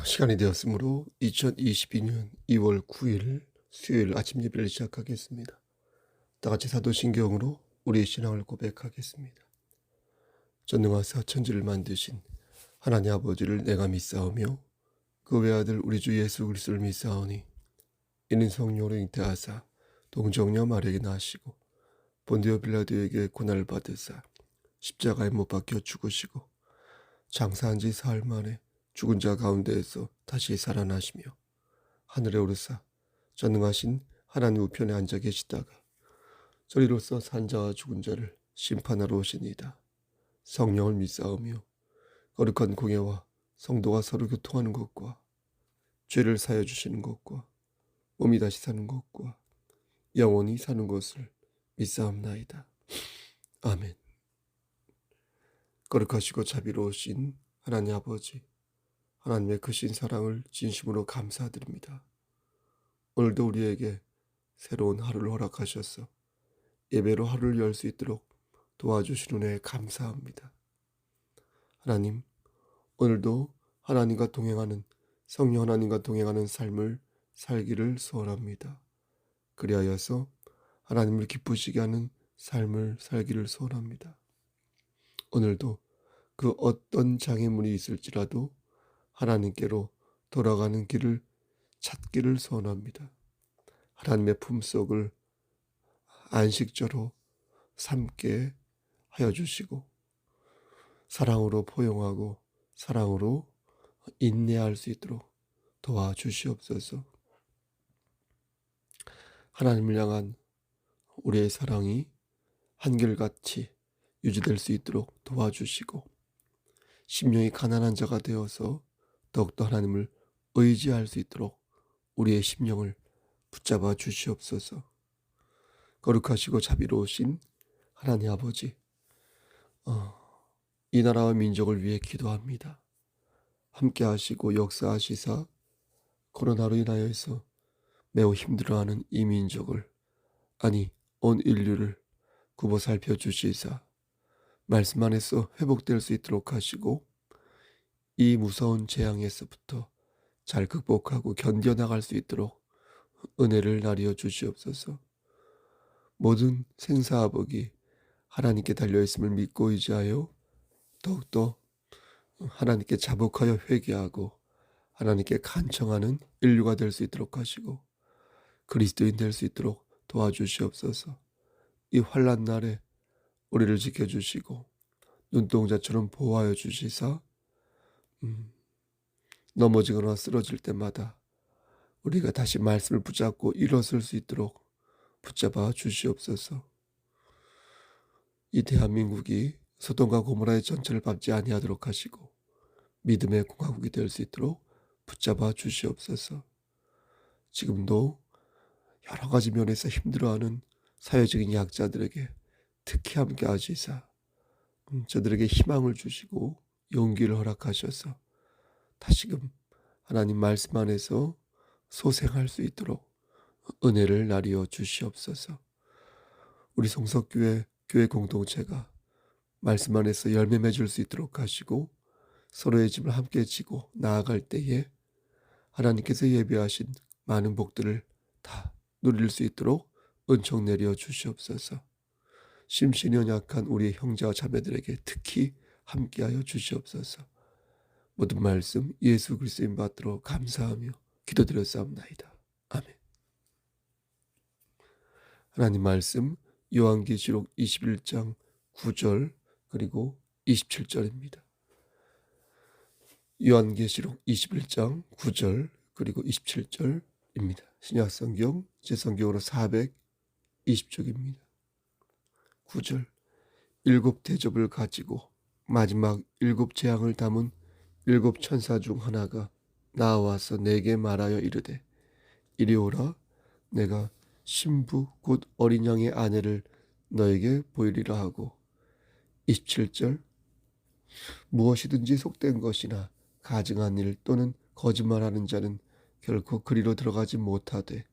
시간이 되었으므로 2022년 2월 9일 수요일 아침 예배를 시작하겠습니다. 다 같이 사도신경으로 우리의 신앙을 고백하겠습니다. 전능하사 천지를 만드신 하나님 아버지를 내가 믿사오며 그 외아들 우리 주 예수 그리스도를 믿사오니 이는 성령으로 잉태하사 동정녀 마리아에게 나시고 본디오 빌라도에게 고난을 받으사 십자가에 못 박혀 죽으시고 장사한 지 사흘 만에 죽은 자 가운데에서 다시 살아나시며 하늘에 오르사 전능하신 하나님 우편에 앉아 계시다가 저리로서 산 자와 죽은 자를 심판하러 오시니이다. 성령을 믿사오며 거룩한 공예와 성도가 서로 교통하는 것과 죄를 사여 주시는 것과 몸이 다시 사는 것과 영원히 사는 것을 믿사옵나이다. 아멘. 거룩하시고 자비로우신 하나님 아버지, 하나님의 크신 사랑을 진심으로 감사드립니다. 오늘도 우리에게 새로운 하루를 허락하셔서 예배로 하루를 열 수 있도록 도와주신 은혜에 감사합니다. 하나님, 오늘도 하나님과 동행하는 성령 하나님과 동행하는 삶을 살기를 소원합니다. 그리하여서 하나님을 기쁘시게 하는 삶을 살기를 소원합니다. 오늘도 그 어떤 장애물이 있을지라도 하나님께로 돌아가는 길을 찾기를 소원합니다. 하나님의 품속을 안식처로 삼게 하여 주시고 사랑으로 포용하고 사랑으로 인내할 수 있도록 도와주시옵소서. 하나님을 향한 우리의 사랑이 한결같이 유지될 수 있도록 도와주시고 심령이 가난한 자가 되어서 더욱더 하나님을 의지할 수 있도록 우리의 심령을 붙잡아 주시옵소서. 거룩하시고 자비로우신 하나님 아버지, 이 나라와 민족을 위해 기도합니다. 함께 하시고 역사하시사 코로나로 인하여서 매우 힘들어하는 이 민족을, 아니 온 인류를 굽어 살펴주시사 말씀 안에서 회복될 수 있도록 하시고 이 무서운 재앙에서부터 잘 극복하고 견뎌나갈 수 있도록 은혜를 나리어 주시옵소서. 모든 생사화복이 하나님께 달려있음을 믿고 의지하여 더욱더 하나님께 자복하여 회개하고 하나님께 간청하는 인류가 될 수 있도록 하시고 그리스도인 될 수 있도록 도와주시옵소서. 이 환난 날에 우리를 지켜주시고 눈동자처럼 보호하여 주시사 넘어지거나 쓰러질 때마다 우리가 다시 말씀을 붙잡고 일어설 수 있도록 붙잡아 주시옵소서. 이 대한민국이 소돔과 고모라의 전체를 밟지 아니하도록 하시고 믿음의 공화국이 될 수 있도록 붙잡아 주시옵소서. 지금도 여러 가지 면에서 힘들어하는 사회적인 약자들에게 특히 함께 하시사 저들에게 희망을 주시고 용기를 허락하셔서 다시금 하나님 말씀 안에서 소생할 수 있도록 은혜를 나리어 주시옵소서. 우리 성석교회 교회 공동체가 말씀 안에서 열매 맺을 수 있도록 하시고 서로의 짐을 함께 지고 나아갈 때에 하나님께서 예비하신 많은 복들을 다 누릴 수 있도록 은총 내려 주시옵소서. 심신이 연약한 우리의 형제와 자매들에게 특히 함께하여 주시옵소서. 모든 말씀 예수 그리스도인 받들어 감사하며 기도드렸사옵나이다. 아멘. 하나님 말씀 요한계시록 21장 9절 그리고 27절입니다. 요한계시록 21장 9절 그리고 27절입니다. 신약성경 제성경으로 420쪽입니다. 9절 일곱 대접을 가지고 마지막 일곱 재앙을 담은 일곱 천사 중 하나가 나와서 내게 말하여 이르되 이리 오라. 내가 신부 곧 어린 양의 아내를 너에게 보이리라 하고 27절 무엇이든지 속된 것이나 가증한 일 또는 거짓말하는 자는 결코 그리로 들어가지 못하되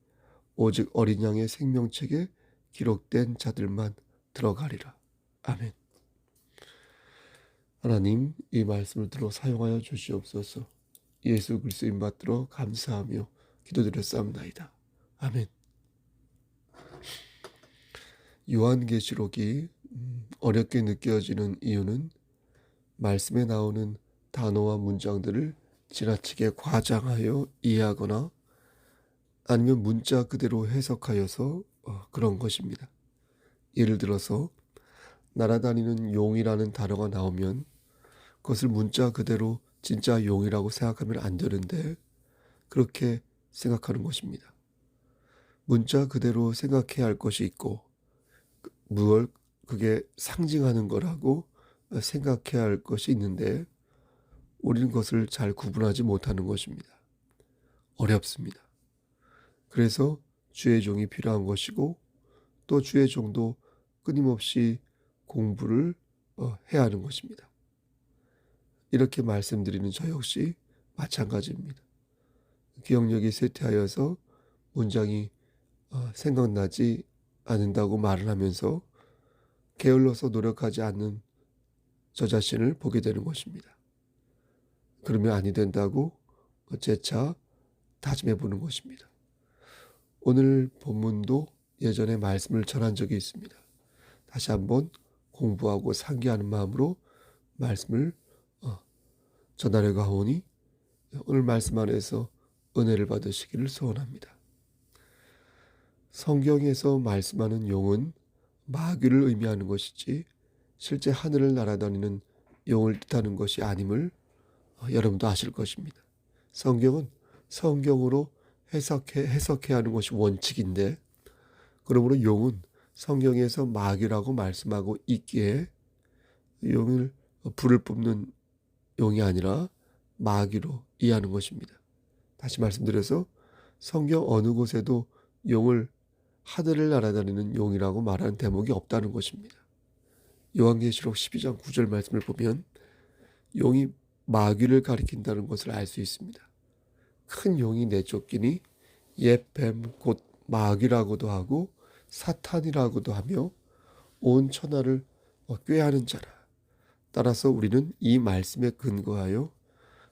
오직 어린 양의 생명책에 기록된 자들만 들어가리라. 아멘. 하나님 이 말씀을 들어 사용하여 주시옵소서. 예수 그리스도 이름 받들어 감사하며 기도드렸사옵나이다. 아멘. 요한계시록이 어렵게 느껴지는 이유는 말씀에 나오는 단어와 문장들을 지나치게 과장하여 이해하거나 아니면 문자 그대로 해석하여서 그런 것입니다. 예를 들어서 날아다니는 용이라는 단어가 나오면 그것을 문자 그대로 진짜 용이라고 생각하면 안 되는데 그렇게 생각하는 것입니다. 문자 그대로 생각해야 할 것이 있고 무엇 그게 상징하는 거라고 생각해야 할 것이 있는데 우리는 그것을 잘 구분하지 못하는 것입니다. 어렵습니다. 그래서 주의 종이 필요한 것이고 또 주의 종도 끊임없이 공부를 해야 하는 것입니다. 이렇게 말씀드리는 저 역시 마찬가지입니다. 기억력이 쇠퇴하여서 문장이 생각나지 않는다고 말을 하면서 게을러서 노력하지 않는 저 자신을 보게 되는 것입니다. 그러면 아니 된다고 재차 다짐해 보는 것입니다. 오늘 본문도 예전에 말씀을 전한 적이 있습니다. 다시 한번 공부하고 상기하는 마음으로 말씀을 전하려고 하오니 오늘 말씀 안에서 은혜를 받으시기를 소원합니다. 성경에서 말씀하는 용은 마귀를 의미하는 것이지 실제 하늘을 날아다니는 용을 뜻하는 것이 아님을 여러분도 아실 것입니다. 성경은 성경으로 해석해야 하는 것이 원칙인데 그러므로 용은 성경에서 마귀라고 말씀하고 있기에 용을 불을 뿜는 용이 아니라 마귀로 이해하는 것입니다. 다시 말씀드려서 성경 어느 곳에도 용을 하늘을 날아다니는 용이라고 말하는 대목이 없다는 것입니다. 요한계시록 12장 9절 말씀을 보면 용이 마귀를 가리킨다는 것을 알 수 있습니다. 큰 용이 내쫓기니 옛 뱀 곧 마귀라고도 하고 사탄이라고도 하며 온 천하를 꾀하는 자라. 따라서 우리는 이 말씀에 근거하여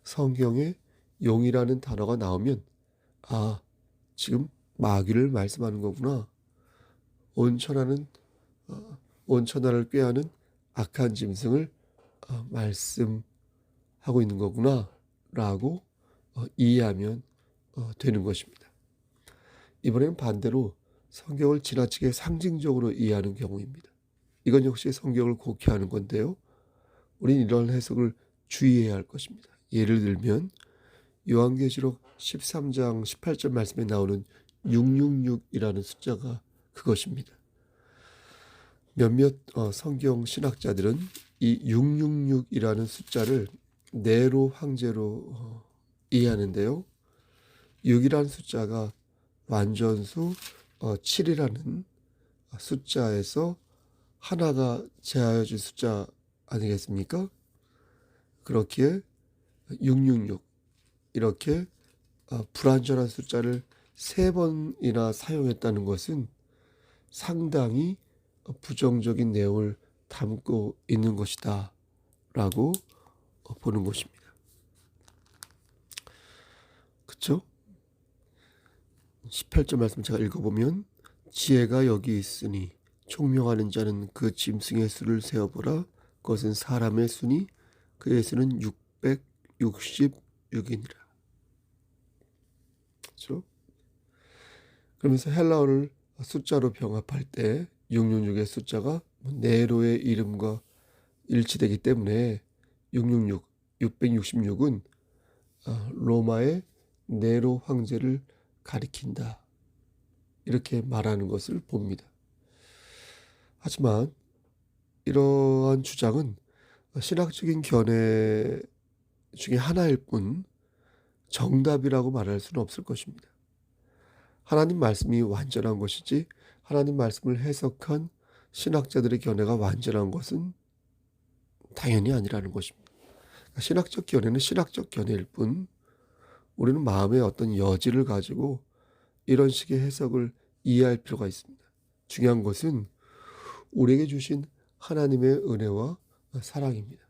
성경에 용이라는 단어가 나오면 지금 마귀를 말씀하는 거구나. 온 천하를 꾀하는 악한 짐승을 말씀하고 있는 거구나 라고 이해하면 되는 것입니다. 이번에는 반대로 성경을 지나치게 상징적으로 이해하는 경우입니다. 이건 역시 성경을 곡해하는 건데요. 우리는 이런 해석을 주의해야 할 것입니다. 예를 들면 요한계시록 13장 18절 말씀에 나오는 666이라는 숫자가 그것입니다. 몇몇 성경 신학자들은 이 666이라는 숫자를 네로 황제로 이해하는데요. 6이라는 숫자가 완전수 7이라는 숫자에서 하나가 제하여진 숫자 아니겠습니까? 그렇기에 666 이렇게 불완전한 숫자를 3번이나 사용했다는 것은 상당히 부정적인 내용을 담고 있는 것이다 라고 보는 것입니다. 그렇죠? 18절 말씀 제가 읽어보면 지혜가 여기 있으니 총명하는 자는 그 짐승의 수를 세어보라. 그것은 사람의 수니 그의 수는 666이니라. 그렇죠? 그러면서 헬라어를 숫자로 병합할 때 666의 숫자가 네로의 이름과 일치되기 때문에 666은 로마의 네로 황제를 가리킨다. 이렇게 말하는 것을 봅니다. 하지만 이러한 주장은 신학적인 견해 중에 하나일 뿐 정답이라고 말할 수는 없을 것입니다. 하나님 말씀이 완전한 것이지 하나님 말씀을 해석한 신학자들의 견해가 완전한 것은 당연히 아니라는 것입니다. 신학적 견해는 신학적 견해일 뿐 우리는 마음의 어떤 여지를 가지고 이런 식의 해석을 이해할 필요가 있습니다. 중요한 것은 우리에게 주신 하나님의 은혜와 사랑입니다.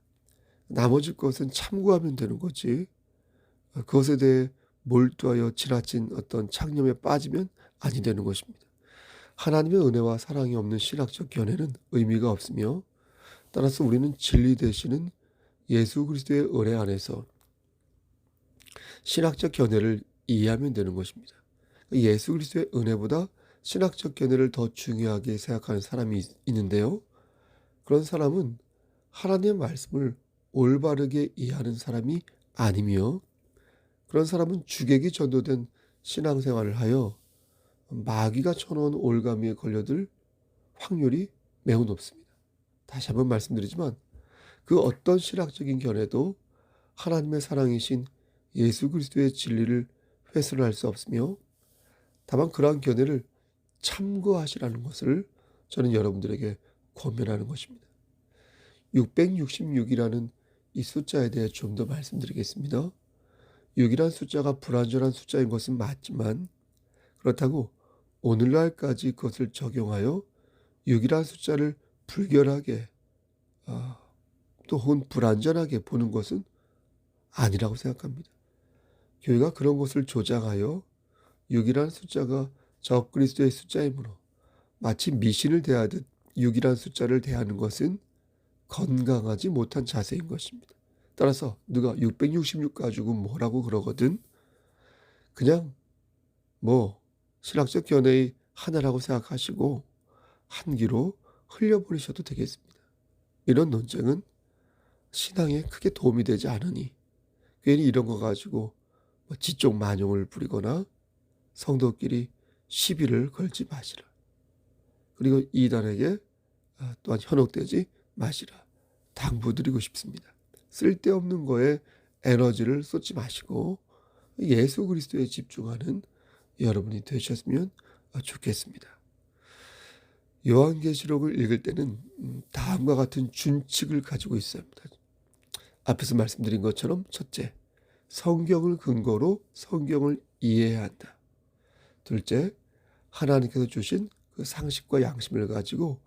나머지 것은 참고하면 되는 거지 그것에 대해 몰두하여 지나친 어떤 창념에 빠지면 아니 되는 것입니다. 하나님의 은혜와 사랑이 없는 신학적 견해는 의미가 없으며, 따라서 우리는 진리 되시는 예수 그리스도의 은혜 안에서 신학적 견해를 이해하면 되는 것입니다. 예수 그리스도의 은혜보다 신학적 견해를 더 중요하게 생각하는 사람이 있는데요. 그런 사람은 하나님의 말씀을 올바르게 이해하는 사람이 아니며, 그런 사람은 주객이 전도된 신앙생활을 하여 마귀가 쳐놓은 올가미에 걸려들 확률이 매우 높습니다. 다시 한번 말씀드리지만 그 어떤 신학적인 견해도 하나님의 사랑이신 예수 그리스도의 진리를 훼손할 수 없으며, 다만 그러한 견해를 참고하시라는 것을 저는 여러분들에게 권면하는 것입니다. 666이라는 이 숫자에 대해 좀 더 말씀드리겠습니다. 6이란 숫자가 불완전한 숫자인 것은 맞지만, 그렇다고 오늘날까지 그것을 적용하여 6이란 숫자를 불결하게 또 혹은 불완전하게 보는 것은 아니라고 생각합니다. 교회가 그런 것을 조장하여 6이라는 숫자가 적그리스도의 숫자이므로 마치 미신을 대하듯 6이라는 숫자를 대하는 것은 건강하지 못한 자세인 것입니다. 따라서 누가 666 가지고 뭐라고 그러거든 그냥 신학적 견해의 하나라고 생각하시고 한 귀로 흘려버리셔도 되겠습니다. 이런 논쟁은 신앙에 크게 도움이 되지 않으니 괜히 이런 거 가지고 지적 만용을 부리거나 성도끼리 시비를 걸지 마시라. 그리고 이단에게 또한 현혹되지 마시라. 당부드리고 싶습니다. 쓸데없는 거에 에너지를 쏟지 마시고 예수 그리스도에 집중하는 여러분이 되셨으면 좋겠습니다. 요한계시록을 읽을 때는 다음과 같은 준칙을 가지고 있어야 합니다. 앞에서 말씀드린 것처럼 첫째, 성경을 근거로 성경을 이해해야 한다. 둘째, 하나님께서 주신 그 상식과 양심을 가지고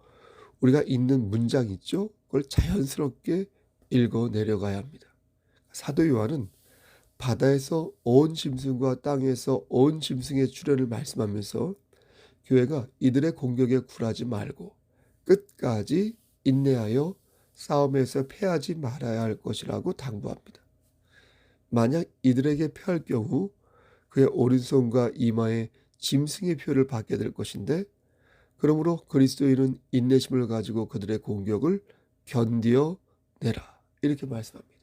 우리가 읽는 문장 있죠? 그걸 자연스럽게 읽어 내려가야 합니다. 사도 요한은 바다에서 온 짐승과 땅에서 온 짐승의 출현을 말씀하면서 교회가 이들의 공격에 굴하지 말고 끝까지 인내하여 싸움에서 패하지 말아야 할 것이라고 당부합니다. 만약 이들에게 패할 경우 그의 오른손과 이마에 짐승의 표를 받게 될 것인데, 그러므로 그리스도인은 인내심을 가지고 그들의 공격을 견디어내라. 이렇게 말씀합니다.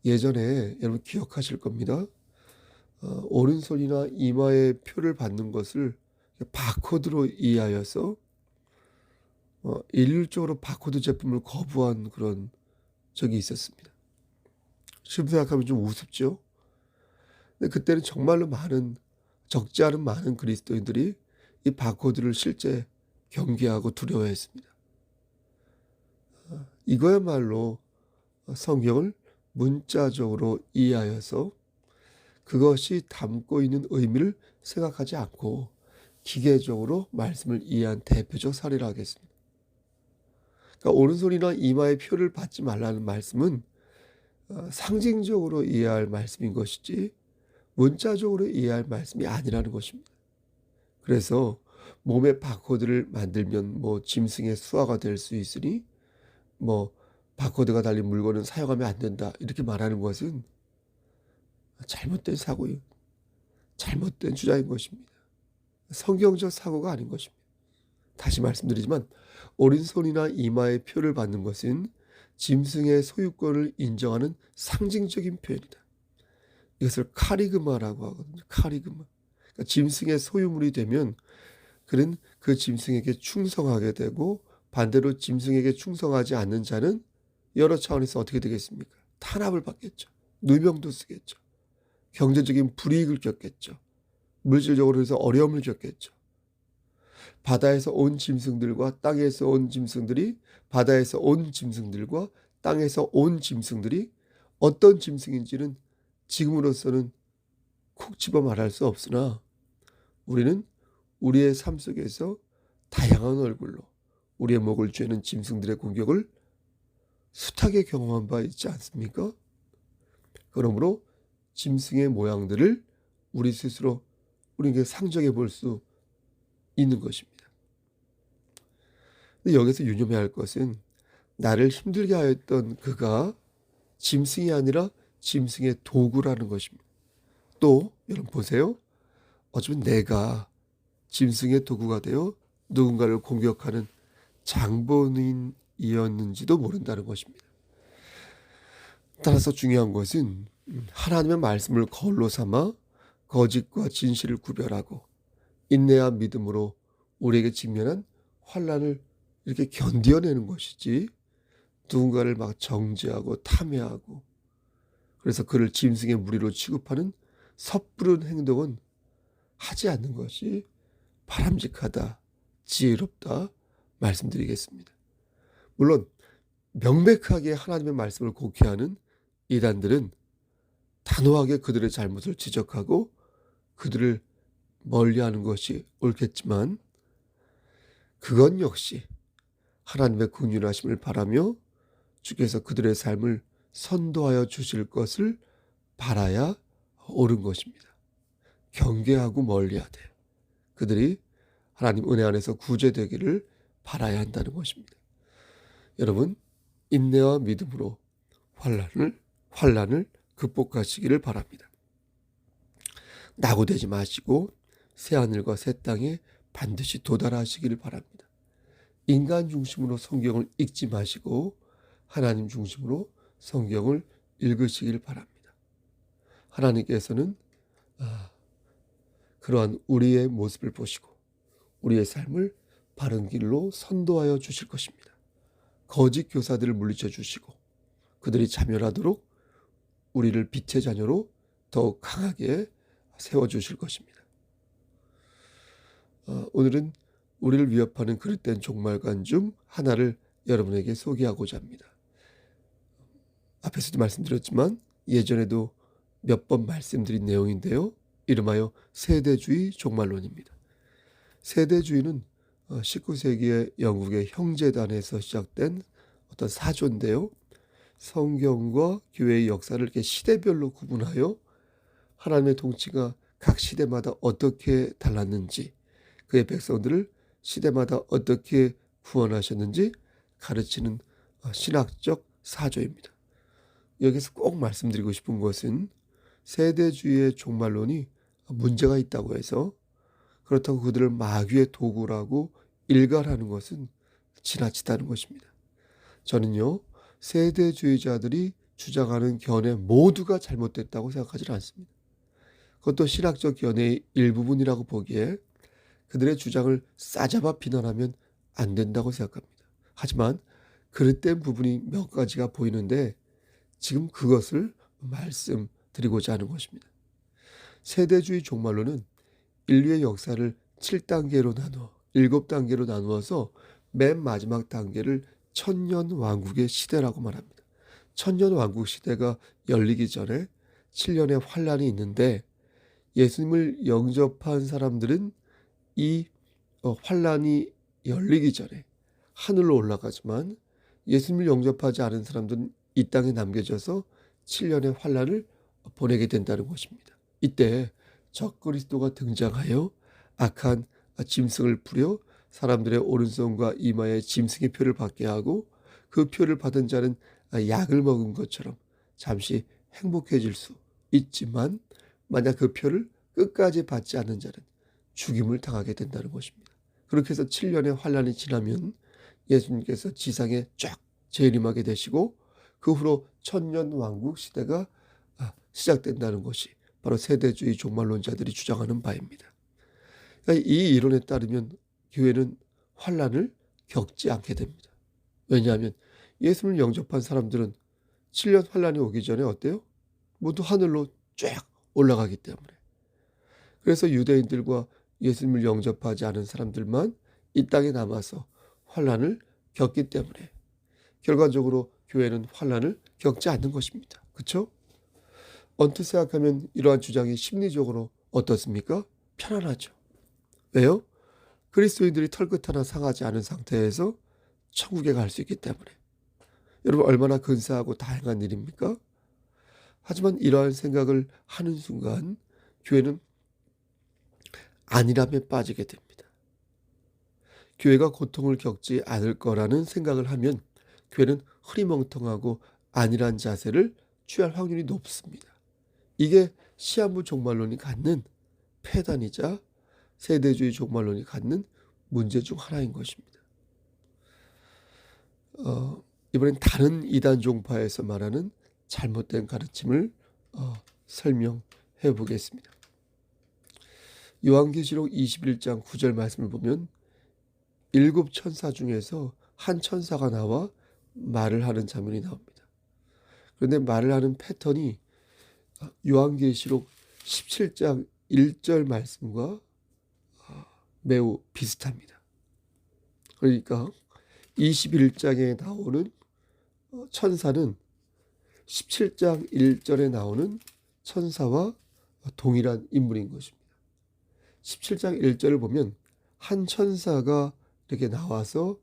예전에 여러분 기억하실 겁니다. 오른손이나 이마에 표를 받는 것을 바코드로 이해하여서 일률적으로 바코드 제품을 거부한 그런 적이 있었습니다. 지금 생각하면 좀 우습죠. 근데 그때는 정말로 적지 않은 많은 그리스도인들이 이 바코드를 실제 경계하고 두려워했습니다. 이거야말로 성경을 문자적으로 이해하여서 그것이 담고 있는 의미를 생각하지 않고 기계적으로 말씀을 이해한 대표적 사례라 하겠습니다. 그러니까 오른손이나 이마에 표를 받지 말라는 말씀은 상징적으로 이해할 말씀인 것이지 문자적으로 이해할 말씀이 아니라는 것입니다. 그래서 몸에 바코드를 만들면 짐승의 수화가 될 수 있으니 바코드가 달린 물건은 사용하면 안 된다 이렇게 말하는 것은 잘못된 사고예요. 잘못된 주장인 것입니다. 성경적 사고가 아닌 것입니다. 다시 말씀드리지만 오른손이나 이마에 표를 받는 것은 짐승의 소유권을 인정하는 상징적인 표현이다. 이것을 카리그마라고 하거든요. 카리그마. 그러니까 짐승의 소유물이 되면 그는 그 짐승에게 충성하게 되고, 반대로 짐승에게 충성하지 않는 자는 여러 차원에서 어떻게 되겠습니까? 탄압을 받겠죠. 누명도 쓰겠죠. 경제적인 불이익을 겪겠죠. 물질적으로 해서 어려움을 겪겠죠. 바다에서 온 짐승들과 땅에서 온 짐승들이, 바다에서 온 짐승들과 땅에서 온 짐승들이 어떤 짐승인지는 지금으로서는 콕 집어 말할 수 없으나 우리는 우리의 삶 속에서 다양한 얼굴로 우리의 목을 죄는 짐승들의 공격을 숱하게 경험한 바 있지 않습니까? 그러므로 짐승의 모양들을 우리 스스로 우리에게 상정해 볼 수 있는 것입니다. 근데 여기서 유념해야 할 것은 나를 힘들게 하였던 그가 짐승이 아니라 짐승의 도구라는 것입니다. 또 여러분 보세요. 어쩌면 내가 짐승의 도구가 되어 누군가를 공격하는 장본인이었는지도 모른다는 것입니다. 따라서 중요한 것은 하나님의 말씀을 거울로 삼아 거짓과 진실을 구별하고 인내와 믿음으로 우리에게 직면한 환난을 이렇게 견뎌내는 것이지, 누군가를 막 정죄하고 탐해하고 그래서 그를 짐승의 무리로 취급하는 섣부른 행동은 하지 않는 것이 바람직하다, 지혜롭다 말씀드리겠습니다. 물론 명백하게 하나님의 말씀을 곡해하는 이단들은 단호하게 그들의 잘못을 지적하고 그들을 멀리하는 것이 옳겠지만, 그건 역시 하나님의 긍휼하심을 바라며 주께서 그들의 삶을 선도하여 주실 것을 바라야 옳은 것입니다. 경계하고 멀리하되 그들이 하나님 은혜 안에서 구제되기를 바라야 한다는 것입니다. 여러분, 인내와 믿음으로 환난을 극복하시기를 바랍니다. 낙오되지 마시고 새하늘과 새 땅에 반드시 도달하시기를 바랍니다. 인간 중심으로 성경을 읽지 마시고 하나님 중심으로 성경을 읽으시길 바랍니다. 하나님께서는 그러한 우리의 모습을 보시고 우리의 삶을 바른 길로 선도하여 주실 것입니다. 거짓 교사들을 물리쳐 주시고 그들이 자멸하도록 우리를 빛의 자녀로 더욱 강하게 세워주실 것입니다. 오늘은 우리를 위협하는 그릇된 종말관 중 하나를 여러분에게 소개하고자 합니다. 앞에서도 말씀드렸지만 예전에도 몇 번 말씀드린 내용인데요. 이름하여 세대주의 종말론입니다. 세대주의는 19세기의 영국의 형제단에서 시작된 어떤 사조인데요. 성경과 교회의 역사를 이렇게 시대별로 구분하여 하나님의 통치가 각 시대마다 어떻게 달랐는지, 그의 백성들을 시대마다 어떻게 구원하셨는지 가르치는 신학적 사조입니다. 여기서 꼭 말씀드리고 싶은 것은 세대주의의 종말론이 문제가 있다고 해서 그렇다고 그들을 마귀의 도구라고 일갈하는 것은 지나치다는 것입니다. 저는요, 세대주의자들이 주장하는 견해 모두가 잘못됐다고 생각하지는 않습니다. 그것도 신학적 견해의 일부분이라고 보기에 그들의 주장을 싸잡아 비난하면 안 된다고 생각합니다. 하지만 그릇된 부분이 몇 가지가 보이는데 지금 그것을 말씀드리고자 하는 것입니다. 세대주의 종말론은 인류의 역사를 7단계로 나누어 7단계로 나누어서 맨 마지막 단계를 천년왕국의 시대라고 말합니다. 천년왕국 시대가 열리기 전에 7년의 환란이 있는데 예수님을 영접한 사람들은 이 환란이 열리기 전에 하늘로 올라가지만 예수님을 영접하지 않은 사람들은 이 땅에 남겨져서 7년의 환란을 보내게 된다는 것입니다. 이때 적그리스도가 등장하여 악한 짐승을 부려 사람들의 오른손과 이마에 짐승의 표를 받게 하고 그 표를 받은 자는 약을 먹은 것처럼 잠시 행복해질 수 있지만 만약 그 표를 끝까지 받지 않는 자는 죽임을 당하게 된다는 것입니다. 그렇게 해서 7년의 환란이 지나면 예수님께서 지상에 쫙 재림하게 되시고 그 후로 천년왕국 시대가 시작된다는 것이 바로 세대주의 종말론자들이 주장하는 바입니다. 그러니까 이 이론에 따르면 교회는 환란을 겪지 않게 됩니다. 왜냐하면 예수님을 영접한 사람들은 7년 환란이 오기 전에 어때요? 모두 하늘로 쫙 올라가기 때문에. 그래서 유대인들과 예수님을 영접하지 않은 사람들만 이 땅에 남아서 환란을 겪기 때문에 결과적으로 교회는 환란을 겪지 않는 것입니다. 그렇죠? 언뜻 생각하면 이러한 주장이 심리적으로 어떻습니까? 편안하죠. 왜요? 그리스도인들이 털끝 하나 상하지 않은 상태에서 천국에 갈 수 있기 때문에. 여러분 얼마나 근사하고 다양한 일입니까? 하지만 이러한 생각을 하는 순간 교회는 안일함에 빠지게 됩니다. 교회가 고통을 겪지 않을 거라는 생각을 하면 교회는 흐리멍텅하고 안일한 자세를 취할 확률이 높습니다. 이게 시한부 종말론이 갖는 폐단이자 세대주의 종말론이 갖는 문제 중 하나인 것입니다. 이번엔 다른 이단 종파에서 말하는 잘못된 가르침을 설명해 보겠습니다. 요한계시록 21장 9절 말씀을 보면 7 천사 중에서 한 천사가 나와 말을 하는 장면이 나옵니다. 그런데 말을 하는 패턴이 요한계시록 17장 1절 말씀과 매우 비슷합니다. 그러니까 21장에 나오는 천사는 17장 1절에 나오는 천사와 동일한 인물인 것입니다. 17장 1절을 보면 한 천사가 이렇게 나와서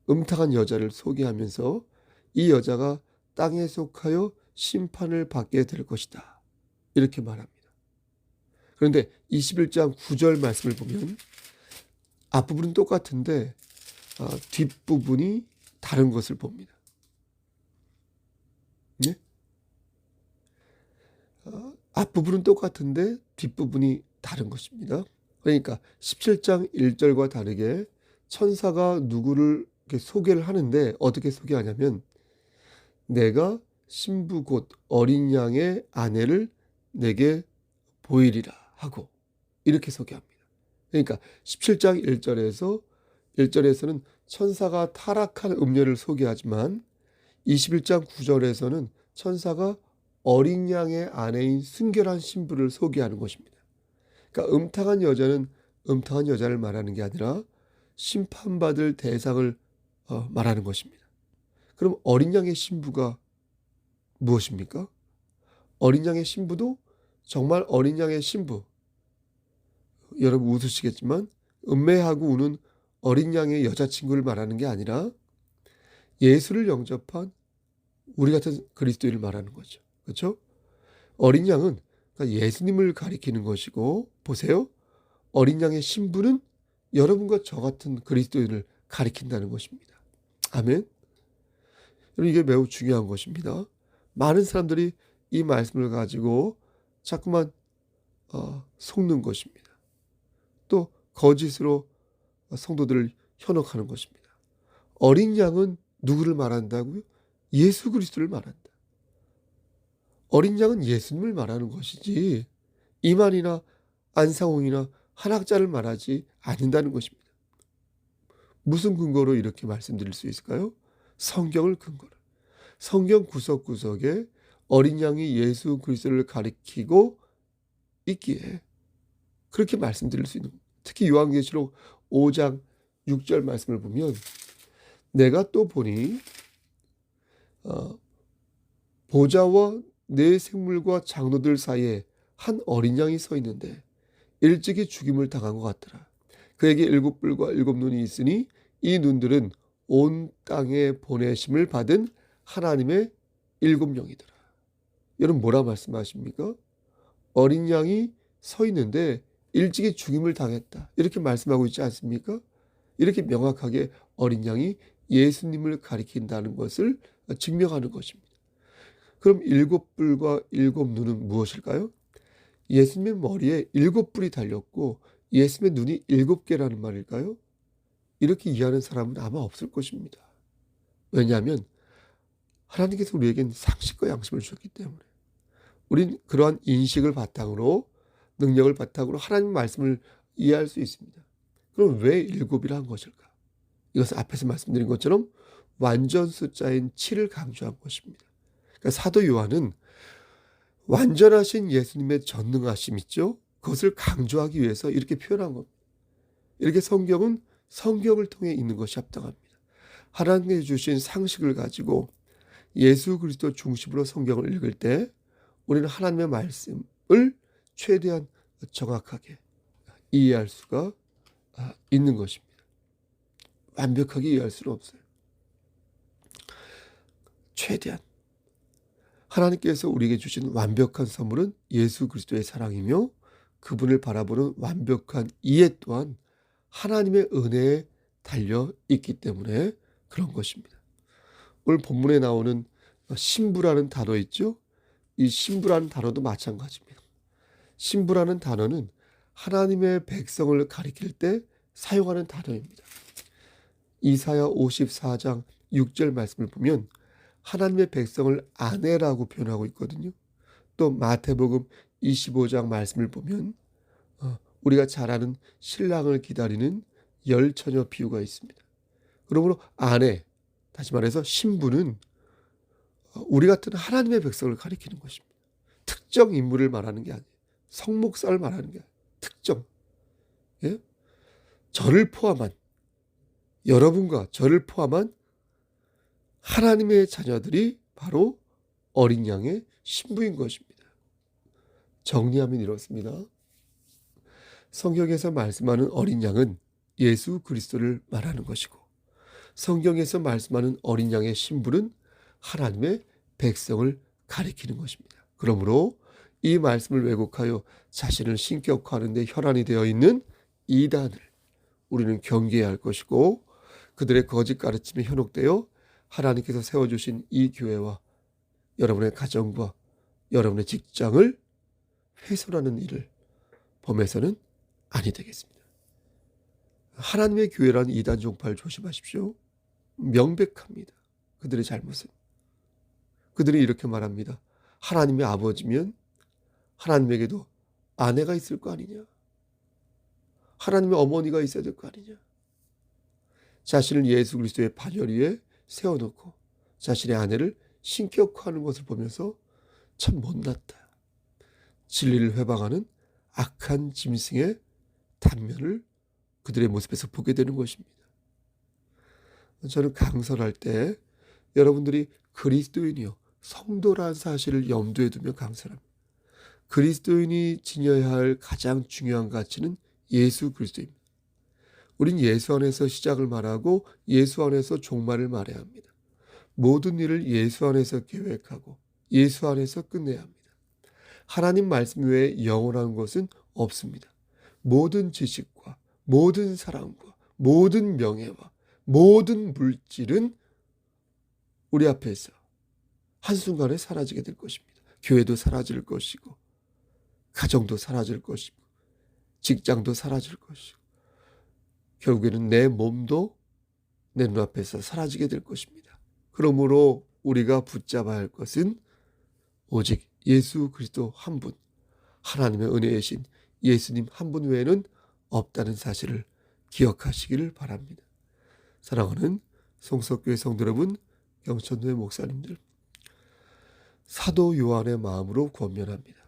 음탕한 여자를 소개하면서 이 여자가 땅에 속하여 심판을 받게 될 것이다, 이렇게 말합니다. 그런데 21장 9절 말씀을 보면 앞부분은 똑같은데 뒷부분이 다른 것을 봅니다. 네? 앞부분은 똑같은데 뒷부분이 다른 것입니다. 그러니까 17장 1절과 다르게 천사가 누구를 이렇게 소개를 하는데 어떻게 소개하냐면 내가 신부 곧 어린 양의 아내를 내게 보이리라 하고 이렇게 소개합니다. 그러니까 17장 1절에서는 천사가 타락한 음녀를 소개하지만 21장 9절에서는 천사가 어린 양의 아내인 순결한 신부를 소개하는 것입니다. 그러니까 음탕한 여자는 음탕한 여자를 말하는 게 아니라 심판받을 대상을 말하는 것입니다. 그럼 어린 양의 신부가 무엇입니까? 어린 양의 신부도 정말 어린 양의 신부, 여러분 웃으시겠지만 음매하고 우는 어린 양의 여자친구를 말하는 게 아니라 예수를 영접한 우리 같은 그리스도인을 말하는 거죠. 그렇죠? 어린 양은 예수님을 가리키는 것이고, 보세요, 어린 양의 신부는 여러분과 저 같은 그리스도인을 가리킨다는 것입니다. 아멘. 이게 매우 중요한 것입니다. 많은 사람들이 이 말씀을 가지고 자꾸만 속는 것입니다. 또 거짓으로 성도들을 현혹하는 것입니다. 어린 양은 누구를 말한다고요? 예수 그리스도를 말한다. 어린 양은 예수님을 말하는 것이지 이만이나 안상홍이나 한학자를 말하지 않는다는 것입니다. 무슨 근거로 이렇게 말씀드릴 수 있을까요? 성경을 근거로. 성경 구석구석에 어린 양이 예수 그리스도를 가리키고 있기에 그렇게 말씀드릴 수 있는 겁니다. 특히 요한계시록 5장 6절 말씀을 보면 내가 또 보니 보좌와 네 생물과 장로들 사이에 한 어린 양이 서 있는데 일찍이 죽임을 당한 것 같더라. 그에게 7뿔과 7눈이 있으니 이 눈들은 온 땅에 보내심을 받은 하나님의 7영이더라. 여러분 뭐라 말씀하십니까? 어린 양이 서 있는데 일찍이 죽임을 당했다, 이렇게 말씀하고 있지 않습니까? 이렇게 명확하게 어린 양이 예수님을 가리킨다는 것을 증명하는 것입니다. 그럼 7뿔과 7눈은 무엇일까요? 예수님의 머리에 7뿔이 달렸고 예수님의 눈이 7개라는 말일까요? 이렇게 이해하는 사람은 아마 없을 것입니다. 왜냐하면 하나님께서 우리에겐 상식과 양심을 주셨기 때문에 우린 그러한 인식을 바탕으로, 능력을 바탕으로 하나님 말씀을 이해할 수 있습니다. 그럼 왜 7이라 한 것일까? 이것은 앞에서 말씀드린 것처럼 완전 숫자인 7을 강조한 것입니다. 그러니까 사도 요한은 완전하신 예수님의 전능하심 있죠? 그것을 강조하기 위해서 이렇게 표현한 겁니다. 이렇게 성경은 성경을 통해 있는 것이 합당합니다. 하나님께서 주신 상식을 가지고 예수 그리스도 중심으로 성경을 읽을 때 우리는 하나님의 말씀을 최대한 정확하게 이해할 수가 있는 것입니다. 완벽하게 이해할 수는 없어요. 최대한. 하나님께서 우리에게 주신 완벽한 선물은 예수 그리스도의 사랑이며 그분을 바라보는 완벽한 이해 또한 하나님의 은혜에 달려 있기 때문에 그런 것입니다. 오늘 본문에 나오는 신부라는 단어 있죠? 이 신부라는 단어도 마찬가지입니다. 신부라는 단어는 하나님의 백성을 가리킬 때 사용하는 단어입니다. 이사야 54장 6절 말씀을 보면 하나님의 백성을 아내라고 표현하고 있거든요. 또 마태복음 25장 말씀을 보면 우리가 잘 아는 신랑을 기다리는 열 처녀 비유가 있습니다. 그러므로 아내, 다시 말해서 신부는 우리 같은 하나님의 백성을 가리키는 것입니다. 특정 인물을 말하는 게 아니에요. 성목사를 말하는 게 아니에요. 특정. 예? 저를 포함한, 여러분과 저를 포함한 하나님의 자녀들이 바로 어린 양의 신부인 것입니다. 정리하면 이렇습니다. 성경에서 말씀하는 어린 양은 예수 그리스도를 말하는 것이고, 성경에서 말씀하는 어린 양의 신부는 하나님의 백성을 가리키는 것입니다. 그러므로 이 말씀을 왜곡하여 자신을 신격화하는 데 혈안이 되어 있는 이단을 우리는 경계해야 할 것이고, 그들의 거짓 가르침에 현혹되어 하나님께서 세워주신 이 교회와 여러분의 가정과 여러분의 직장을 훼손하는 일을 범해서는 아니 되겠습니다. 하나님의 교회라는 이단 종파를 조심하십시오. 명백합니다. 그들의 잘못은. 그들이 이렇게 말합니다. 하나님의 아버지면 하나님에게도 아내가 있을 거 아니냐. 하나님의 어머니가 있어야 될 거 아니냐. 자신을 예수 그리스도의 반열 위에 세워놓고 자신의 아내를 신격화하는 것을 보면서 참 못났다. 진리를 회방하는 악한 짐승의 단면을 그들의 모습에서 보게 되는 것입니다. 저는 강설할 때 여러분들이 그리스도인이요 성도라는 사실을 염두에 두며 강설합니다. 그리스도인이 지녀야 할 가장 중요한 가치는 예수 그리스도입니다. 우린 예수 안에서 시작을 말하고 예수 안에서 종말을 말해야 합니다. 모든 일을 예수 안에서 계획하고 예수 안에서 끝내야 합니다. 하나님 말씀 외에 영원한 것은 없습니다. 모든 지식과 모든 사랑과 모든 명예와 모든 물질은 우리 앞에서 한순간에 사라지게 될 것입니다. 교회도 사라질 것이고 가정도 사라질 것이고 직장도 사라질 것이고 결국에는 내 몸도 내 눈앞에서 사라지게 될 것입니다. 그러므로 우리가 붙잡아야 할 것은 오직 예수 그리스도 한 분, 하나님의 은혜이신 예수님 한 분 외에는 없다는 사실을 기억하시기를 바랍니다. 사랑하는 송석교회 성도 여러분, 경천도의 목사님들, 사도 요한의 마음으로 권면합니다.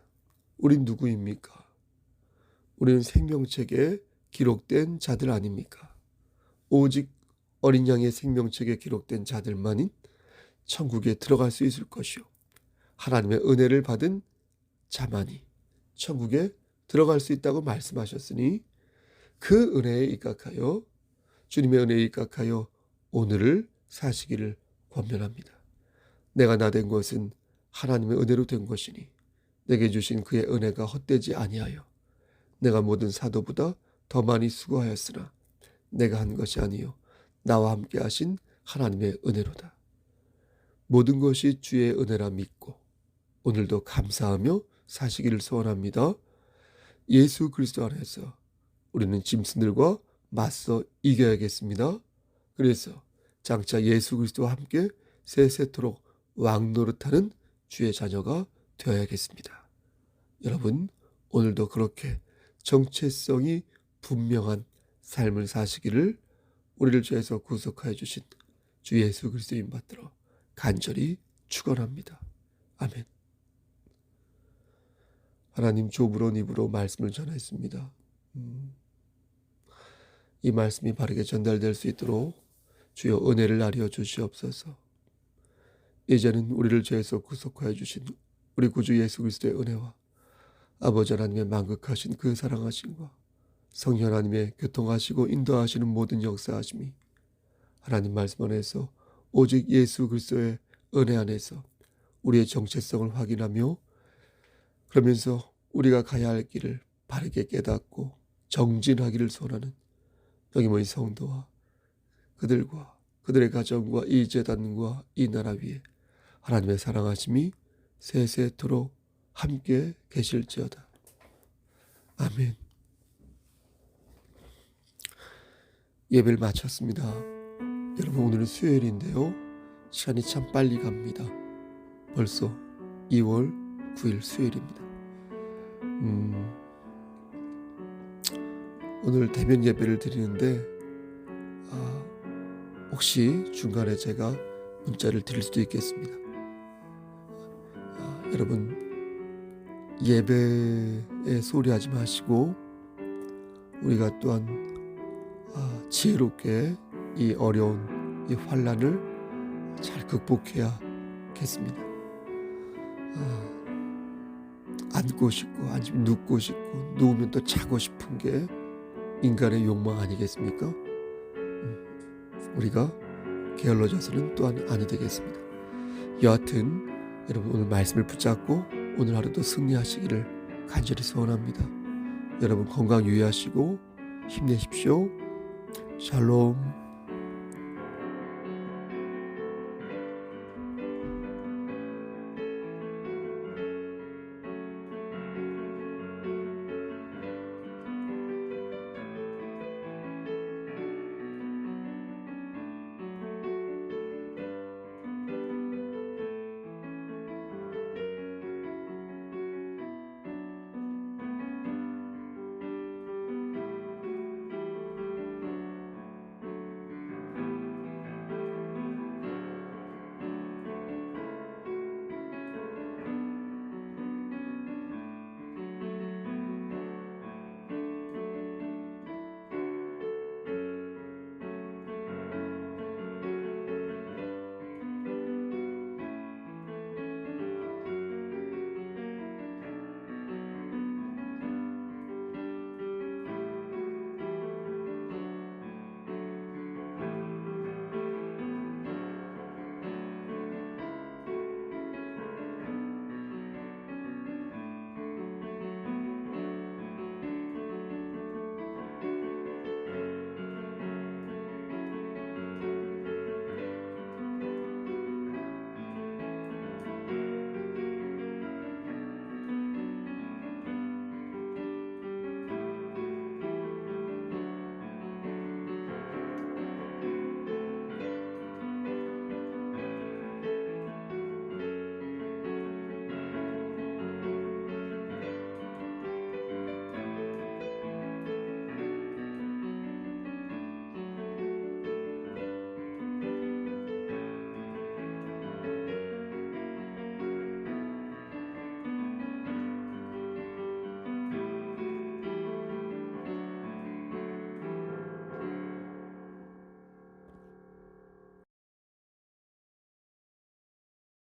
우린 누구입니까? 우리는 생명책에 기록된 자들 아닙니까? 오직 어린 양의 생명책에 기록된 자들만인 천국에 들어갈 수 있을 것이요 하나님의 은혜를 받은 자만이 천국에 들어갈 수 있다고 말씀하셨으니 그 은혜에 입각하여 주님의 은혜에 입각하여 오늘을 사시기를 권면합니다. 내가 나된 것은 하나님의 은혜로 된 것이니 내게 주신 그의 은혜가 헛되지 아니하여 내가 모든 사도보다 더 많이 수고하였으나 내가 한 것이 아니요 나와 함께 하신 하나님의 은혜로다. 모든 것이 주의 은혜라 믿고 오늘도 감사하며 사시기를 소원합니다. 예수 그리스도 안에서 우리는 짐승들과 맞서 이겨야겠습니다. 그래서 장차 예수 그리스도와 함께 세세토록 왕노릇하는 주의 자녀가 되어야겠습니다. 여러분, 오늘도 그렇게 정체성이 분명한 삶을 사시기를 우리를 죄에서 구속하여 주신 주 예수 그리스도인 받들어 간절히 축원합니다. 아멘. 하나님 좁으론 입으로 말씀을 전했습니다. 이 말씀이 바르게 전달될 수 있도록 주여 은혜를 나려 주시옵소서. 이제는 우리를 죄에서 구속하여 주신 우리 구주 예수 그리스도의 은혜와 아버지 하나님의 만극하신 그 사랑하심과 성령 하나님의 교통하시고 인도하시는 모든 역사하심이 하나님 말씀 안에서 오직 예수 그리스도의 은혜 안에서 우리의 정체성을 확인하며 그러면서 우리가 가야 할 길을 바르게 깨닫고 정진하기를 소원하는 여기 모인 성도와 그들과 그들의 가정과 이 재단과 이 나라 위에 하나님의 사랑하심이 세세토록 함께 계실지어다. 아멘. 예배를 마쳤습니다. 여러분, 오늘은 수요일인데요. 시간이 참 빨리 갑니다. 벌써 2월 9일 수요일입니다. 오늘 대면 예배를 드리는데 혹시 중간에 제가 문자를 드릴 수도 있겠습니다. 여러분, 예배에 소리하지 마시고 우리가 또한 지혜롭게 이 어려운 이 환난을 잘 극복해야겠습니다. 앉고 싶고 아니면 눕고 싶고 누우면 또 자고 싶은 게 인간의 욕망 아니겠습니까? 우리가 게을러져서는 또한 아니 되겠습니다. 여하튼 여러분, 오늘 말씀을 붙잡고 오늘 하루도 승리하시기를 간절히 소원합니다. 여러분, 건강 유의하시고 힘내십시오. 샬롬.